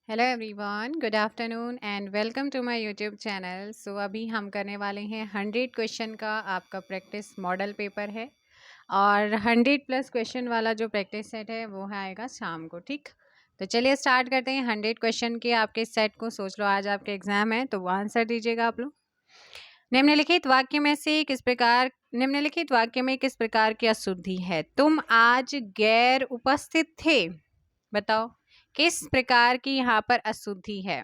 Hello everyone, good afternoon and welcome to my YouTube channel. So अभी हम करने वाले हैं 100 क्वेश्चन का आपका प्रैक्टिस मॉडल पेपर है और 100 प्लस क्वेश्चन वाला जो प्रैक्टिस सेट है वो आएगा शाम को। ठीक, तो चलिए स्टार्ट करते हैं। 100 क्वेश्चन के आपके सेट को सोच लो, आज आपके एग्जाम है तो वो आंसर दीजिएगा आप लोग। निम्नलिखित वाक्य में से किस प्रकार निम्नलिखित वाक्य में किस प्रकार की अशुद्धि है? तुम आज गैर उपस्थित थे। बताओ किस प्रकार की यहाँ पर अशुद्धि है?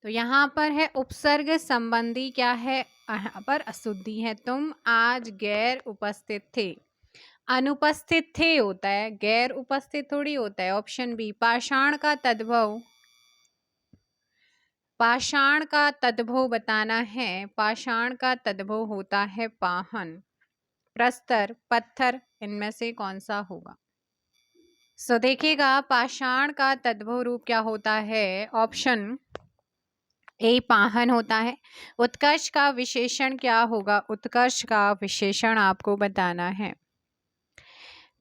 तो यहाँ पर है उपसर्ग संबंधी क्या है, यहाँ पर अशुद्धि है। तुम आज गैर उपस्थित थे। अनुपस्थित थे होता है, गैर उपस्थित थोड़ी होता है। ऑप्शन बी, पाषाण का तद्भव। पाषाण का तद्भव बताना है। पाषाण का तद्भव होता है पाहन, प्रस्तर, पत्थर। इनमें से कौन सा होगा? सो देखिएगा, पाषाण का तद्भव रूप क्या होता है? ऑप्शन ए पाहन होता है। उत्कर्ष का विशेषण क्या होगा? उत्कर्ष का विशेषण आपको बताना है।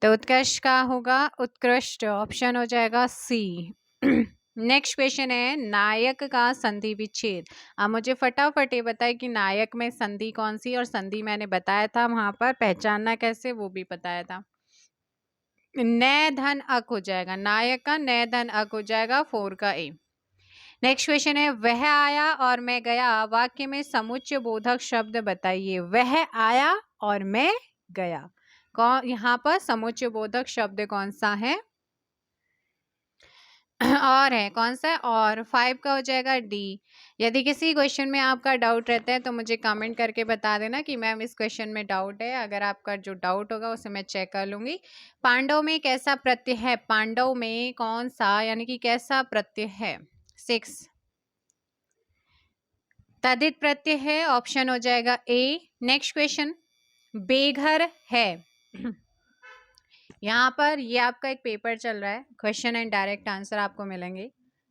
तो उत्कर्ष का होगा उत्कृष्ट। ऑप्शन हो जाएगा सी। नेक्स्ट क्वेश्चन है, नायक का संधि विच्छेद। अब मुझे फटाफट ये बताए कि नायक में संधि कौन सी, और संधि मैंने बताया था वहां पर पहचानना कैसे वो भी बताया था। नय धन अक हो जाएगा, नायक का नय धन अक हो जाएगा, 4 का ए। नेक्स्ट क्वेश्चन है, वह आया और मैं गया वाक्य में समुच्चय बोधक शब्द बताइए। वह आया और मैं गया, कौन यहाँ पर समुच्चय बोधक शब्द कौन सा है? और है कौन सा? और 5 का हो जाएगा डी। यदि किसी क्वेश्चन में आपका डाउट रहता है तो मुझे कमेंट करके बता देना कि मैम इस क्वेश्चन में डाउट है। अगर आपका जो डाउट होगा उसे मैं चेक कर लूंगी। पांडव में कैसा प्रत्यय है? पांडव में कौन सा यानी कि कैसा प्रत्यय है? 6 तदित प्रत्यय है। ऑप्शन हो जाएगा ए। नेक्स्ट क्वेश्चन, बेघर है। यहाँ पर ये आपका एक पेपर चल रहा है, क्वेश्चन एंड डायरेक्ट आंसर आपको मिलेंगे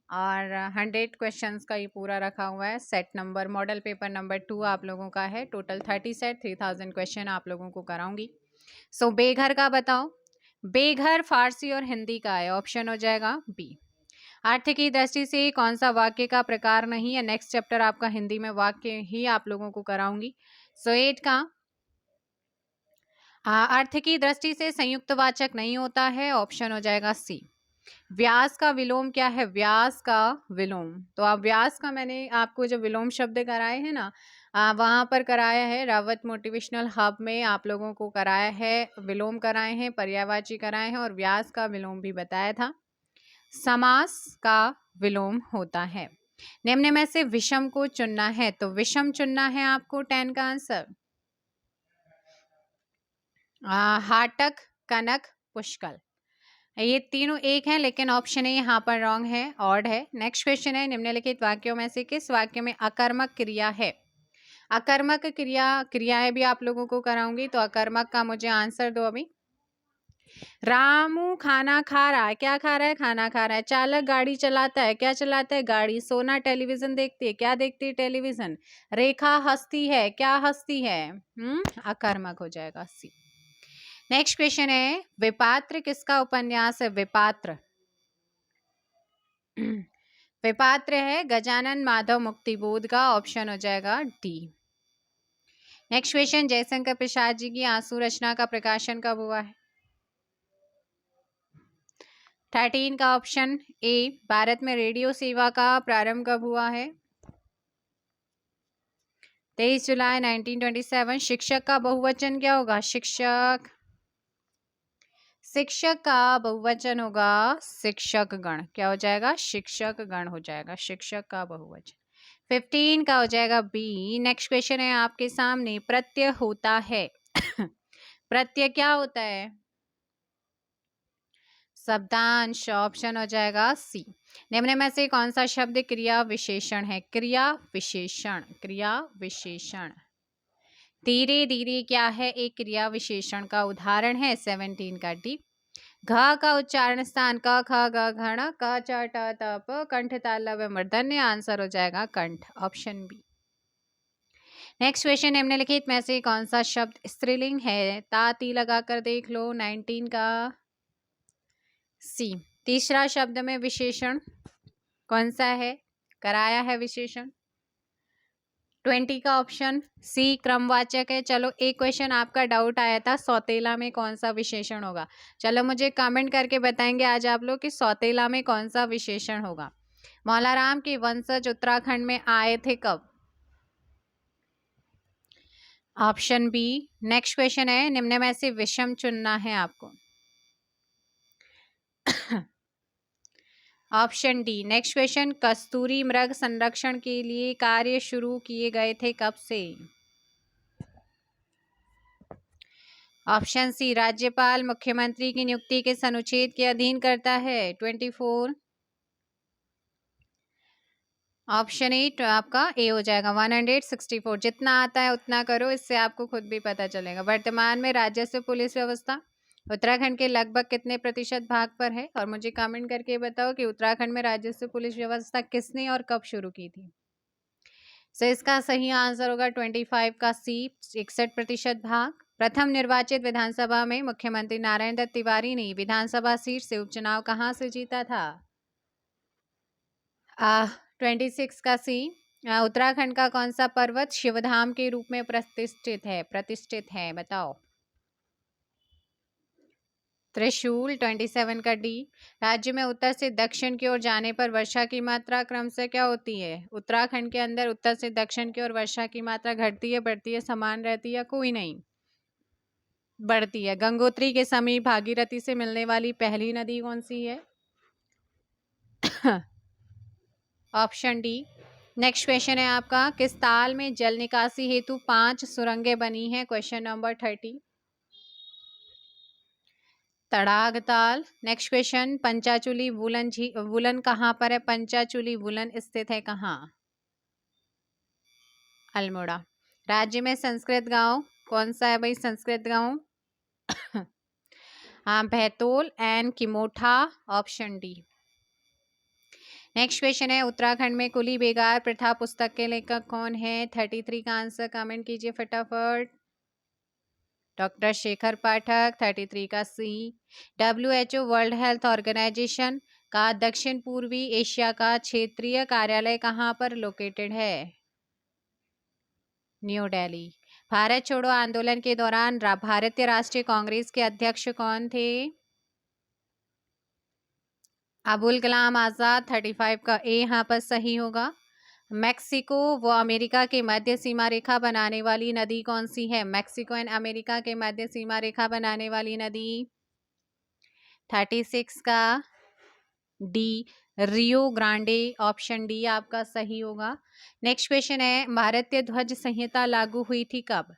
और 100 क्वेश्चंस का ये पूरा रखा हुआ है। Set number model paper number 2 आप लोगों का है। टोटल 30 सेट, 3000 क्वेश्चन आप लोगों को कराऊंगी। सो बेघर का बताओ। बेघर फारसी और हिंदी का है। ऑप्शन हो जाएगा बी। अर्थ की दृष्टि से कौन सा वाक्य का प्रकार नहीं है? नेक्स्ट चैप्टर आपका हिंदी में वाक्य ही आप लोगों को कराऊंगी। सो 8 का अर्थ की दृष्टि से संयुक्त वाचक नहीं होता है। ऑप्शन हो जाएगा सी। व्यास का विलोम क्या है? व्यास का विलोम, तो आप व्यास का मैंने आपको जो विलोम शब्द कराए हैं ना, वहां पर कराया है रावत मोटिवेशनल हब में आप लोगों को कराया है, विलोम कराए हैं, पर्यायवाची कराए हैं और व्यास का विलोम भी बताया था। समास का विलोम होता है। निम्न में से विषम को चुनना है, तो विषम चुनना है आपको। 10 का आंसर हाटक, कनक, पुष्कल। ये तीनों एक हैं लेकिन ऑप्शन ए यहाँ पर रॉन्ग है, ऑड है। नेक्स्ट क्वेश्चन है, निम्नलिखित वाक्यों में से किस वाक्य में अकर्मक क्रिया है? अकर्मक क्रियाएं भी आप लोगों को कराऊंगी, तो अकर्मक का मुझे आंसर दो अभी। रामू खाना खा रहा है, क्या खा रहा है? खाना खा रहा है। चालक गाड़ी चलाता है, क्या चलाता है? गाड़ी। सोना टेलीविजन देखती है, क्या देखती है? टेलीविजन। रेखा हंसती है, क्या हंसती है? अकर्मक हो जाएगा सी। नेक्स्ट क्वेश्चन है, विपात्र किसका उपन्यास है? विपात्र विपात्र है गजानन माधव मुक्तिबोध का। ऑप्शन हो जाएगा D. Next question, Jaishankar Prasad ji की आंसू रचना का प्रकाशन कब हुआ है? 13 का ऑप्शन ए। भारत में रेडियो सेवा का प्रारंभ कब हुआ है? 23 जुलाई 1927। शिक्षक का बहुवचन क्या होगा? शिक्षक। शिक्षक का बहुवचन होगा शिक्षक गण। क्या हो जाएगा? शिक्षक गण हो जाएगा, शिक्षक का बहुवचन। 15 का हो जाएगा बी। नेक्स्ट क्वेश्चन है आपके सामने, प्रत्यय होता है प्रत्यय क्या होता है? शब्दांश। ऑप्शन हो जाएगा सी। निम्न में से कौन सा शब्द क्रिया विशेषण है? क्रिया विशेषण, क्रिया विशेषण। धीरे धीरे क्या है? एक क्रिया विशेषण का उदाहरण है। 17 का डी। घ का उच्चारण स्थान क ख ग घ क च ट त प कंठ ताल लव मूर्धन्य। आंसर हो जाएगा कंठ, ऑप्शन बी। नेक्स्ट क्वेश्चन, निम्नलिखित में से कौन सा शब्द स्त्रीलिंग है? ता ती लगाकर देख लो। 19 का सी। तीसरा शब्द में विशेषण कौन सा है, कराया है विशेषण। 20 का ऑप्शन सी क्रमवाचक है। चलो एक क्वेश्चन आपका डाउट आया था, सौतेला में कौन सा विशेषण होगा। चलो मुझे कमेंट करके बताएंगे आज आप लोग कि सौतेला में कौन सा विशेषण होगा। मौलाराम के वंशज उत्तराखंड में आए थे कब? Option B. नेक्स्ट क्वेश्चन है, निम्न में से विषम चुनना है आपको। Option D. नेक्स्ट क्वेश्चन, कस्तूरी मृग संरक्षण के लिए कार्य शुरू किए गए थे कब से? Option C. राज्यपाल मुख्यमंत्री की नियुक्ति के अनुच्छेद के अधीन करता है। 24। ऑप्शन 8 आपका ए हो जाएगा 164। जितना आता है उतना करो, इससे आपको खुद भी पता चलेगा। वर्तमान में राजस्व पुलिस व्यवस्था उत्तराखंड के लगभग कितने प्रतिशत भाग पर है? और मुझे कमेंट करके बताओ कि उत्तराखंड में राजस्व पुलिस व्यवस्था किसने और कब शुरू की थी। सो इसका सही आंसर होगा 25 का सी, 61% भाग। प्रथम निर्वाचित विधानसभा में मुख्यमंत्री नारायण दत्त तिवारी ने विधानसभा सीट से उपचुनाव कहां से जीता था? 26 का सी। उत्तराखंड का कौन सा पर्वत शिवधाम के रूप में प्रतिष्ठित है बताओ। त्रिशूल। 27 का डी। राज्य में उत्तर से दक्षिण की ओर जाने पर वर्षा की मात्रा क्रमशः क्या होती है? उत्तराखंड के अंदर उत्तर से दक्षिण की ओर वर्षा की मात्रा घटती है, बढ़ती है, समान रहती है, कोई नहीं, बढ़ती है। गंगोत्री के समीप भागीरथी से मिलने वाली पहली नदी कौन सी है? Option D. नेक्स्ट क्वेश्चन है आपका, किस ताल में जल निकासी हेतु 5 सुरंगें बनी हैं? Question number 30। तड़ाग ताल। नेक्स्ट क्वेश्चन, पंचाचूली वुलन कहाँ पर है? पंचाचूली वुलन स्थित है कहाँ? अल्मोड़ा। राज्य में संस्कृत गांव कौन सा है भाई? संस्कृत गांव हाँ, Baitul and Kimotha. Option D. Next question है, उत्तराखंड में कुली बेगार प्रथा पुस्तक के लेखक कौन है? 33 का आंसर कमेंट कीजिए फटाफट। डॉक्टर शेखर पाठक। 33 का सी। WHO वर्ल्ड हेल्थ ऑर्गेनाइजेशन का दक्षिण पूर्वी एशिया का क्षेत्रीय कार्यालय कहाँ पर लोकेटेड है? न्यू दिल्ली। भारत छोड़ो आंदोलन के दौरान भारतीय राष्ट्रीय कांग्रेस के अध्यक्ष कौन थे? अबुल कलाम आजाद। 35 का ए यहाँ पर सही होगा। मैक्सिको व अमेरिका के मध्य सीमा रेखा बनाने वाली नदी कौन सी है? मैक्सिको एंड अमेरिका के मध्य सीमा रेखा बनाने वाली नदी। 36 का D, Rio Grande. Option D आपका सही होगा। नेक्स्ट क्वेश्चन है, भारतीय ध्वज संहिता लागू हुई थी कब?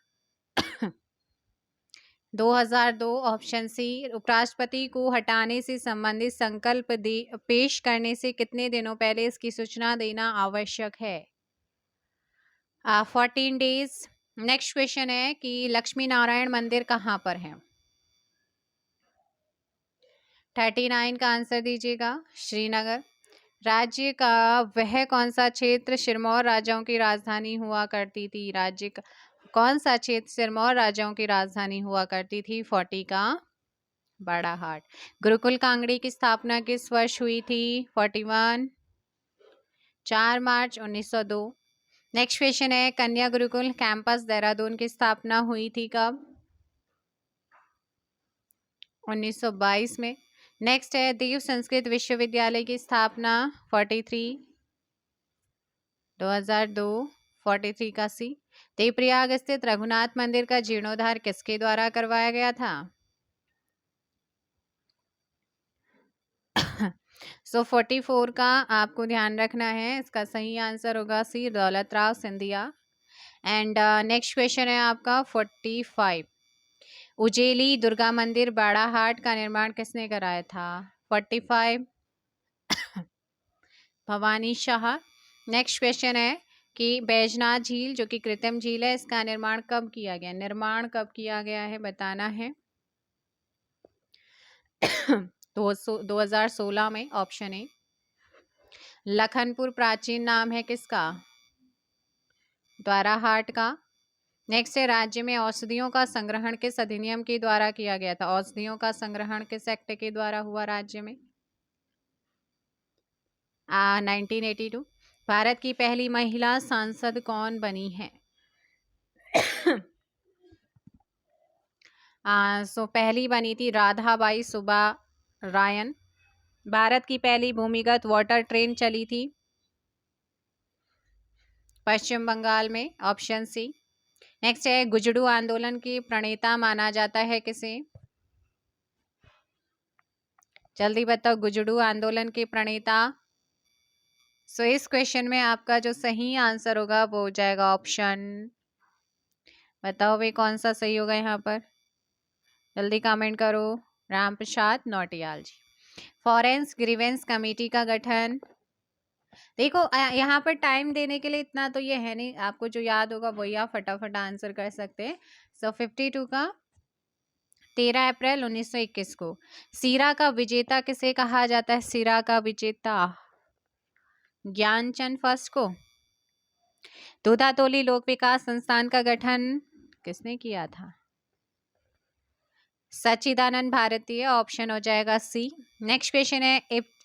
2002। Option C. उपराष्ट्रपति को हटाने से संबंधित संकल्प पेश करने से कितने दिनों पहले इसकी सूचना देना आवश्यक है? 14 डेज। नेक्स्ट क्वेश्चन है कि लक्ष्मी नारायण मंदिर कहाँ पर है? 39 का आंसर दीजिएगा। श्रीनगर। राज्य का वह कौन सा क्षेत्र सिरमौर राजाओं की राजधानी हुआ करती थी? राज्य का कौन सा क्षेत्र सिरमौर राजाओं की राजधानी हुआ करती थी? 40 का बाड़ाहाट। गुरुकुल कांगड़ी की स्थापना किस वर्ष हुई थी? 41। 4 मार्च 1902। नेक्स्ट क्वेश्चन है, कन्या गुरुकुल कैंपस देहरादून की स्थापना हुई थी कब? 1922 में। नेक्स्ट है, देव संस्कृत विश्वविद्यालय की स्थापना 43। 2002। 43 का सी। देवप्रयाग स्थित रघुनाथ मंदिर का जीर्णोद्धार किसके द्वारा करवाया गया था? सो 44 का आपको ध्यान रखना है, इसका सही आंसर होगा C, Daulatrao Scindia. And next question है आपका 45। उजेली दुर्गा मंदिर बाड़ाहाट का निर्माण किसने कराया था? 45 भवानी शाह। नेक्स्ट क्वेश्चन है कि बैजनाथ झील जो कि कृत्रिम झील है, इसका निर्माण कब किया गया? निर्माण कब किया गया है बताना है। 2016 में। Option A. लखनपुर प्राचीन नाम है किसका? द्वाराहाट का। नेक्स्ट है, राज्य में औषधियों का संग्रहण किस अधिनियम के द्वारा किया गया था? औषधियों का संग्रहण किस एक्ट के द्वारा हुआ राज्य में? 1982। भारत की पहली महिला सांसद कौन बनी है? पहली बनी थी राधाबाई सुब्बारायन। भारत की पहली भूमिगत वाटर ट्रेन चली थी पश्चिम बंगाल में, ऑप्शन सी। नेक्स्ट है, गुजडू आंदोलन की प्रणेता माना जाता है किसे? जल्दी बताओ, गुजडू आंदोलन के प्रणेता। इस क्वेश्चन में आपका जो सही आंसर होगा वो हो जाएगा ऑप्शन, बताओ भाई कौन सा सही होगा यहाँ पर, जल्दी कमेंट करो। रामप्रसाद नौटियाल जी। फॉरेंस ग्रीवेंस कमेटी का गठन, देखो यहाँ पर टाइम देने के लिए इतना तो ये है नहीं, आपको जो याद होगा वही आप फटाफट आंसर कर सकते हैं। 52 का 13 अप्रैल 1921 को। सीरा का विजेता किसे कहा जाता है? सीरा का विजेता ज्ञानचंद फर्स्ट को। दूधातोली लोक विकास संस्थान का गठन किसने किया था? सच्चिदानंद भारतीय, ऑप्शन हो जाएगा सी। नेक्स्ट क्वेश्चन है,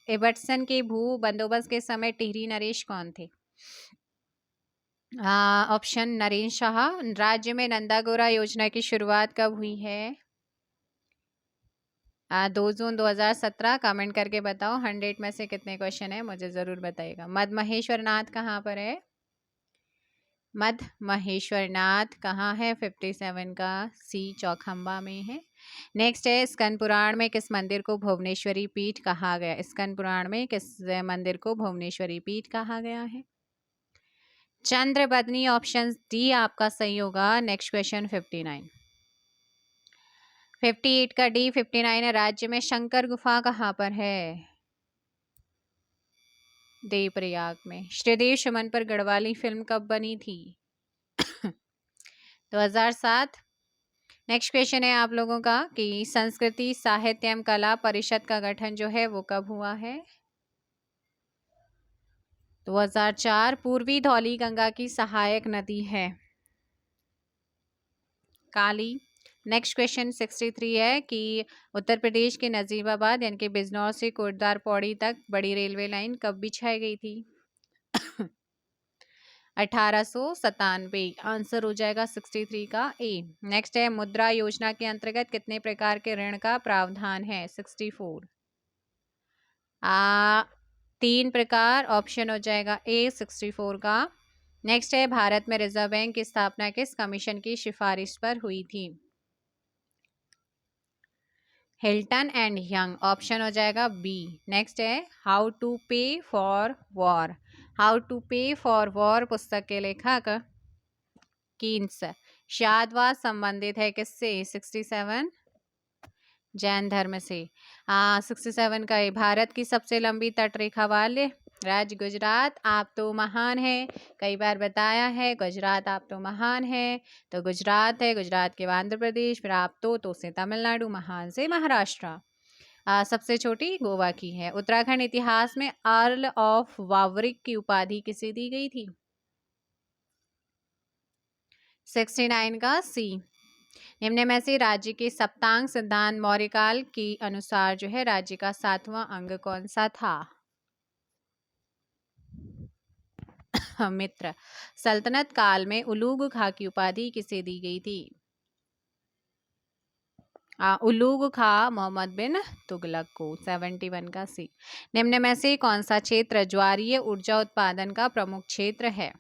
एबर्टसन के भू बंदोबस्त के समय टिहरी नरेश कौन थे? ऑप्शन नरेंद्र शाह। राज्य में नंदागोरा योजना की शुरुआत कब हुई है? 2 जून 2017। कमेंट करके बताओ 100 में से कितने क्वेश्चन है, मुझे जरूर बताइएगा। मद महेश्वर नाथ कहाँ पर है? मद महेश्वर नाथ कहाँ है? 57 का सी, चौखंबा में है। नेक्स्ट है, स्कंद पुराण में किस मंदिर को भुवनेश्वरी पीठ कहा गया? स्कंद पुराण में किस मंदिर को भुवनेश्वरी पीठ कहा गया है? चंद्र बदनी, ऑप्शन डी आपका सही होगा। Next question 59। 58 का डी। 59 है, राज्य में शंकर गुफा कहाँ पर है? देवप्रयाग में। श्रीदेव सुमन पर गढ़वाली फिल्म कब बनी थी? 2007। नेक्स्ट क्वेश्चन है आप लोगों का कि संस्कृति साहित्य एवं कला परिषद का गठन जो है वो कब हुआ है? 2004। पूर्वी धौली गंगा की सहायक नदी है? काली। नेक्स्ट क्वेश्चन 63 है कि उत्तर प्रदेश के नजीबाबाद यानी कि बिजनौर से कोटद्वार पौड़ी तक बड़ी रेलवे लाइन कब बिछाई गई थी? 1897। आंसर हो जाएगा 63 का ए। नेक्स्ट है, मुद्रा योजना के अंतर्गत कितने प्रकार के ऋण का प्रावधान है? 64। 3 प्रकार, ऑप्शन हो जाएगा ए 64 का। नेक्स्ट है, भारत में रिजर्व बैंक की स्थापना किस कमीशन की सिफारिश पर हुई थी? हिल्टन एंड यंग, ऑप्शन हो जाएगा बी। नेक्स्ट है, हाउ टू पे फॉर वॉर। हाउ टू पे फॉर वॉर पुस्तक के लेखक कीन्स। शादवाद संबंधित है किससे? 67 जैन धर्म से। 67 का है, भारत की सबसे लंबी तटरेखा वाले राज्य गुजरात। आप तो महान है, कई बार बताया है गुजरात आप तो महान है, तो गुजरात है। गुजरात के आंध्र प्रदेश, फिर आप तो से तमिलनाडु, महान से महाराष्ट्र। सबसे छोटी गोवा की है। उत्तराखंड इतिहास में अर्ल ऑफ वावरिक की उपाधि किसे दी गई थी? 69 का सी। निम्न में से राज्य के सप्तांग सिद्धांत मौर्यकाल के अनुसार जो है राज्य का 7वां अंग कौन सा था? मित्र। सल्तनत काल में उलूग खां की उपाधि किसे दी गई थी? उलूग खां मोहम्मद बिन तुगलक को। 71 का सी। निम्न में से कौन सा क्षेत्र ज्वारीय ऊर्जा उत्पादन का प्रमुख क्षेत्र है?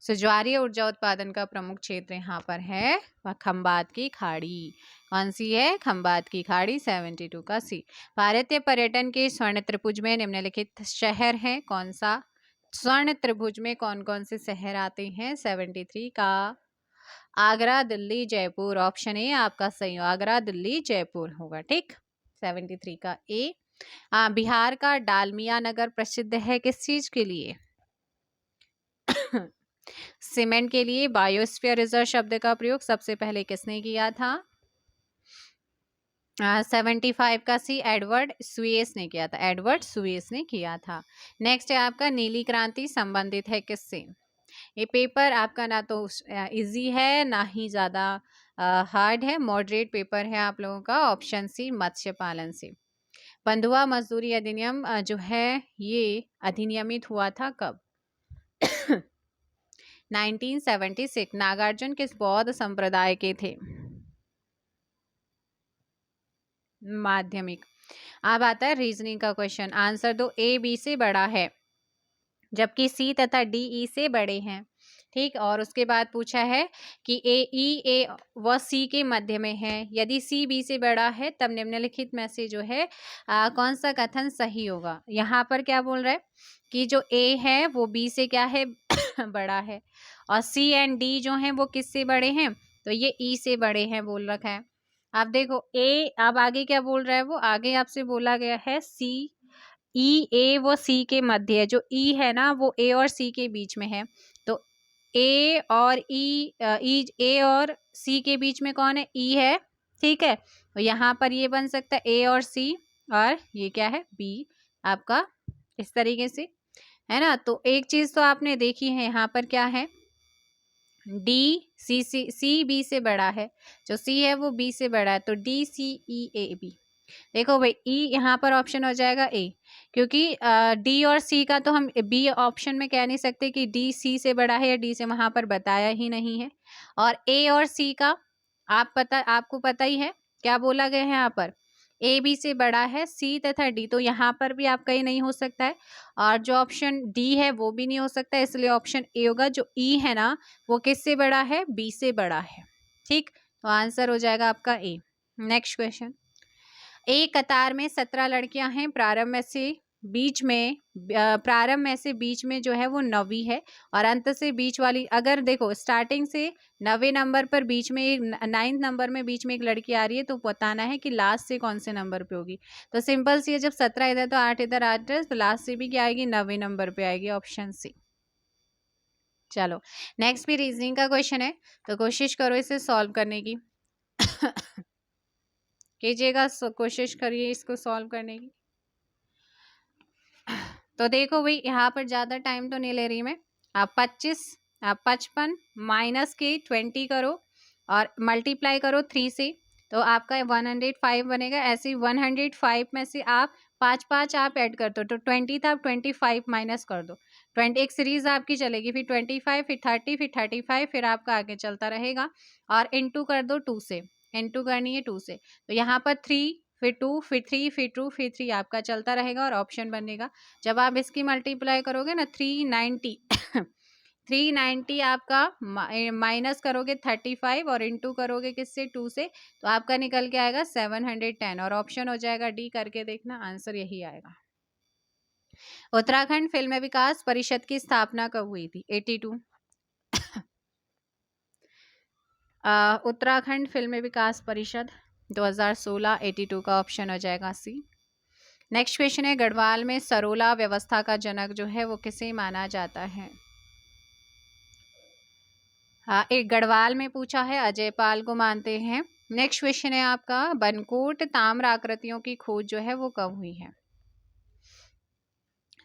ज्वारीय ऊर्जा उत्पादन का प्रमुख क्षेत्र यहाँ पर है वह खंबात की खाड़ी। कौन सी है? खंबात की खाड़ी। 72 का सी। भारतीय पर्यटन के स्वर्ण त्रिभुज में निम्नलिखित शहर है कौन सा? स्वर्ण त्रिभुज में कौन कौन से शहर आते हैं? 73 का आगरा, दिल्ली, जयपुर। ऑप्शन ए आपका सही हो, आगरा, दिल्ली, जयपुर होगा। ठीक, 73 का ए। बिहार का डालमिया नगर प्रसिद्ध है किस चीज के लिए? सीमेंट के लिए। बायोस्फीयर रिजर्व शब्द का प्रयोग सबसे पहले किसने किया था? 75 का सी, एडवर्ड सुएस ने किया था। एडवर्ड सुएस ने किया था। नेक्स्ट है आपका नीली क्रांति संबंधित है किससे? ये पेपर आपका ना तो इजी है ना ही ज़्यादा हार्ड है, मॉडरेट पेपर है आप लोगों का। ऑप्शन सी, मत्स्य पालन से। बंधुआ मजदूरी अधिनियम जो है ये अधिनियमित हुआ था कब? 1976। नागार्जुन किस बौद्ध संप्रदाय के थे? माध्यमिक। अब आता है रीजनिंग का क्वेश्चन। आंसर दो। ए बी से बड़ा है जबकि सी तथा डी ई से बड़े हैं। ठीक, और उसके बाद पूछा है कि ए व सी के मध्य में है। यदि सी बी से बड़ा है तब निम्नलिखित में से जो है कौन सा कथन सही होगा? यहाँ पर क्या बोल रहा है कि जो ए है वो बी से क्या है बड़ा है, और सी एंड डी जो हैं वो किससे बड़े हैं? तो ये ई से बड़े हैं बोल रखा है। अब देखो ए, अब आगे क्या बोल रहा है? वो आगे आपसे बोला गया है सी ई ए वो सी के मध्य है। जो ई है ना वो ए और सी के बीच में है। तो ए और ई ए और सी के बीच में कौन है? ई है। ठीक है, तो यहाँ पर ये बन सकता है ए और सी, और ये क्या है? बी आपका, इस तरीके से, है ना। तो एक चीज तो आपने देखी है, यहाँ पर क्या है? डी सी बी से बड़ा है, जो सी है वो बी से बड़ा है, तो D C E A B. देखो भाई ई यहाँ पर ऑप्शन हो जाएगा ए, क्योंकि डी और सी का तो हम बी ऑप्शन में कह नहीं सकते कि डी सी से बड़ा है या डी से, वहां पर बताया ही नहीं है। और ए और सी का आपको पता ही है क्या बोला गया है यहाँ पर? ए बी से बड़ा है सी तथा डी, तो यहाँ पर भी आपका ये नहीं हो सकता है, और जो ऑप्शन डी है वो भी नहीं हो सकता, इसलिए ऑप्शन ए होगा। जो ई है ना वो किससे बड़ा है? बी से बड़ा है। ठीक, तो आंसर हो जाएगा आपका ए। Next question. एक कतार में 17 लड़कियां हैं, प्रारंभ में से बीच में जो है वो 9वीं है, और अंत से बीच वाली, अगर देखो स्टार्टिंग से 9वें नंबर पर बीच में एक 9th नंबर में बीच में एक लड़की आ रही है, तो बताना है कि लास्ट से कौन से नंबर पे होगी। तो सिंपल सी है, जब 17 इधर तो 8 इधर 8 इधर, तो लास्ट से भी क्या आएगी? 9वें नंबर पे आएगी, ऑप्शन सी। चलो नेक्स्ट भी रीजनिंग का क्वेश्चन है, तो कोशिश करो इसे सॉल्व करने की कीजिएगा, कोशिश करिए इसको सॉल्व करने की। तो देखो भाई यहाँ पर ज़्यादा टाइम तो नहीं ले रही मैं। आप 55 माइनस के 20 करो और मल्टीप्लाई करो 3 से, तो आपका 105 बनेगा। ऐसे 105 में से आप 5 आप ऐड कर दो, तो 20 था, 25 माइनस कर दो। 20 एक सीरीज आपकी चलेगी, फिर 25, फिर 30, फिर 35, फिर आपका आगे चलता रहेगा। और इंटू कर दो 2 से, इंटू करनी है 2 से, तो यहाँ पर 3, फिर 2, फिर 3, फिर 2, फिर 3 आपका चलता रहेगा, और ऑप्शन बनेगा। जब आप इसकी मल्टीप्लाई करोगे ना 390 390 आपका माइनस करोगे 35 और इंटू करोगे किससे? 2 से, तो आपका निकल के आएगा 710, और ऑप्शन हो जाएगा डी। करके देखना, आंसर यही आएगा। उत्तराखंड फिल्म विकास परिषद की स्थापना कब हुई थी? 82। उत्तराखंड फिल्म विकास परिषद 2016, 82 का ऑप्शन हो जाएगा सी। नेक्स्ट क्वेश्चन है, गढ़वाल में सरोला व्यवस्था का जनक जो है वो किसे माना जाता है? हाँ, एक गढ़वाल में पूछा है, अजय पाल को मानते हैं। नेक्स्ट क्वेश्चन है आपका, बनकोट ताम्र आकृतियों की खोज जो है वो कब हुई है?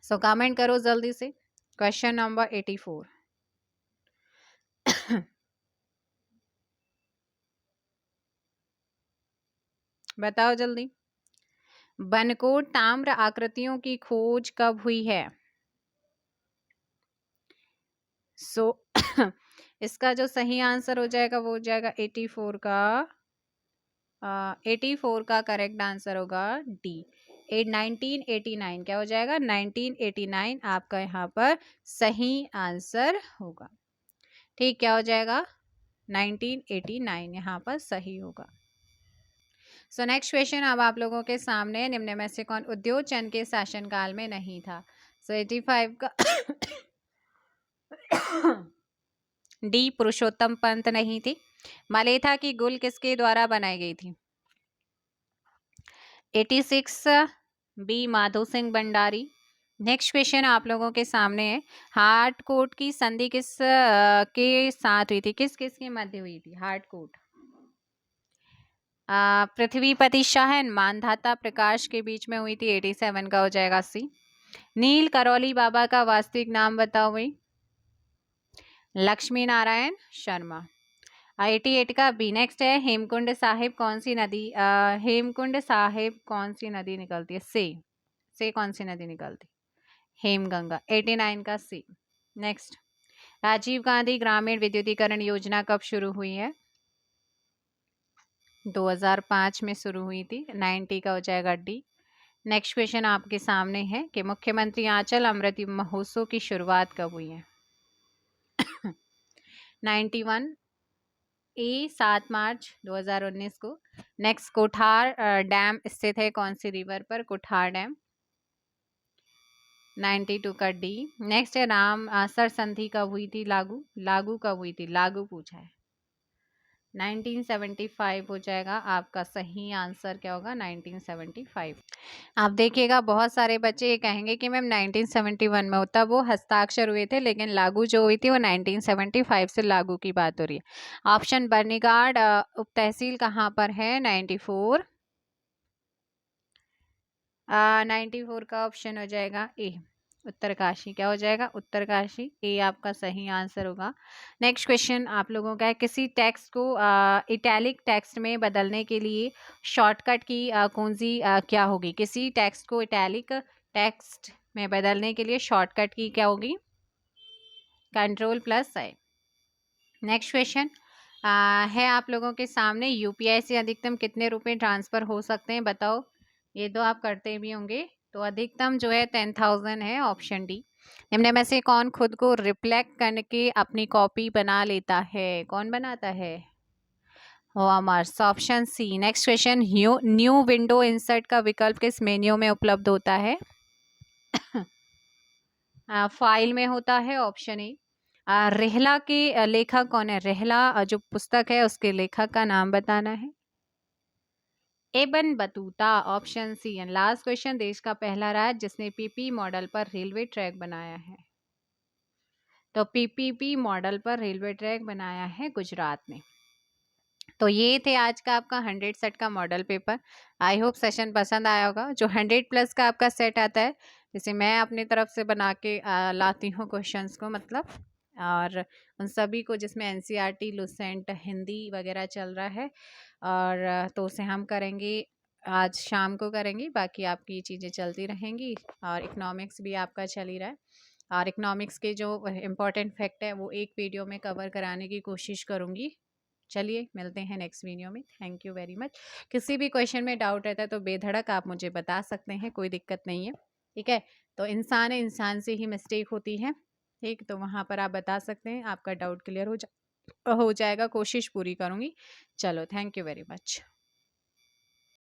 सो कमेंट करो जल्दी से। Question number 84। बताओ जल्दी, बनकोट ताम्र आकृतियों की खोज कब हुई है? सो इसका जो सही आंसर हो जाएगा वो हो जाएगा 84 का 84 का करेक्ट आंसर होगा डी, 1989। क्या हो जाएगा? 1989 आपका यहाँ पर सही आंसर होगा। ठीक, क्या हो जाएगा? 1989 यहाँ पर सही होगा। सो नेक्स्ट क्वेश्चन अब आप लोगों के सामने, निम्न में से कौन उद्योग चंद के शासनकाल में नहीं था? सो 85 का डी, पुरुषोत्तम पंत नहीं थी। मलेथा की गुल किसके द्वारा बनाई गई थी? 86 B, Madho Singh Bhandari. Next question आप लोगों के सामने है, हार्टकोट की संधि किस के साथ हुई थी? किस किस के मध्य हुई थी हार्टकोट? पृथ्वीपति शाहन, मानधाता प्रकाश के बीच में हुई थी। 87 का हो जाएगा सी। नील करौली बाबा का वास्तविक नाम बताओ भाई। लक्ष्मी नारायण शर्मा। 88 का बी। नेक्स्ट है हेमकुंड साहिब कौन सी नदी, हेमकुंड साहिब कौन सी नदी निकलती है, से कौन सी नदी निकलती, हेमगंगा। 89 का सी। नेक्स्ट, राजीव गांधी ग्रामीण विद्युतीकरण योजना कब शुरू हुई है, 2005 में शुरू हुई थी। 90 का हो जाएगा डी। नेक्स्ट क्वेश्चन आपके सामने है कि मुख्यमंत्री आंचल अमृत महोत्सव की शुरुआत कब हुई है, 91 ए 7 मार्च 2019 को। नेक्स्ट, कोठार डैम स्थित है कौन सी रिवर पर, कोठार डैम। 92 का डी। नेक्स्ट है राम सर संधि कब हुई थी, लागू कब हुई थी, लागू पूछा है। 1975 हो जाएगा आपका सही आंसर, क्या होगा 1975। आप देखिएगा बहुत सारे बच्चे ये कहेंगे कि मैम 1971 में होता, वो हस्ताक्षर हुए थे, लेकिन लागू जो हुई थी वो 1975 से लागू की बात हो रही है। ऑप्शन बर्नीगाड उप तहसील कहाँ पर है, 94। 94 का ऑप्शन हो जाएगा ए, उत्तरकाशी। क्या हो जाएगा, उत्तरकाशी। ए आपका सही आंसर होगा। नेक्स्ट क्वेश्चन आप लोगों का है, किसी टेक्स्ट को इटैलिक टेक्स्ट में बदलने के लिए शॉर्टकट की कौन सी क्या होगी, किसी टेक्स्ट को इटैलिक टेक्स्ट में बदलने के लिए शॉर्टकट की क्या होगी, Ctrl+I। नेक्स्ट क्वेश्चन है आप लोगों के सामने, यूपीआई से अधिकतम कितने रुपए ट्रांसफर हो सकते हैं, बताओ। ये तो आप करते भी होंगे। तो अधिकतम जो है 10,000 है, ऑप्शन डी। निम्न में से कौन खुद को रिफ्लेक्ट करके अपनी कॉपी बना लेता है, कौन बनाता है, हॉमर्स, option C. Next question, new window insert का विकल्प किस मेन्यू में उपलब्ध होता है, फाइल में होता है, ऑप्शन ए। रेहला के लेखक कौन है, रेहला जो पुस्तक है उसके लेखक का नाम बताना है, Ibn Battuta, option C. And last question, देश का पहला राज्य जिसने पीपी मॉडल पर रेलवे ट्रैक बनाया है, तो पीपीपी मॉडल पर रेलवे ट्रैक बनाया है गुजरात में। तो ये थे आज का आपका 100 सेट का model paper. I hope session पसंद आया होगा। जो 100+ का आपका सेट आता है, जैसे मैं अपनी तरफ से बना के लाती हूँ क्वेश्चंस को, मतलब, और उन सभी को जिसमें एनसीईआरटी, लुसेंट, हिंदी वगैरह चल रहा है, और तो उसे हम करेंगे आज शाम को करेंगे, बाकी आपकी चीज़ें चलती रहेंगी। और इकोनॉमिक्स भी आपका चल ही रहा है, और इकोनॉमिक्स के जो इम्पोर्टेंट फैक्ट है वो एक वीडियो में कवर कराने की कोशिश करूँगी। चलिए मिलते हैं नेक्स्ट वीडियो में। Thank you very much. किसी भी क्वेश्चन में डाउट रहता है तो बेधड़क आप मुझे बता सकते हैं, कोई दिक्कत नहीं है, ठीक है। तो इंसान है, इंसान से ही मिस्टेक होती है, ठीक। तो वहाँ पर आप बता सकते हैं, आपका डाउट क्लियर हो जाएगा, कोशिश पूरी करूँगी। चलो, थैंक यू वेरी मच।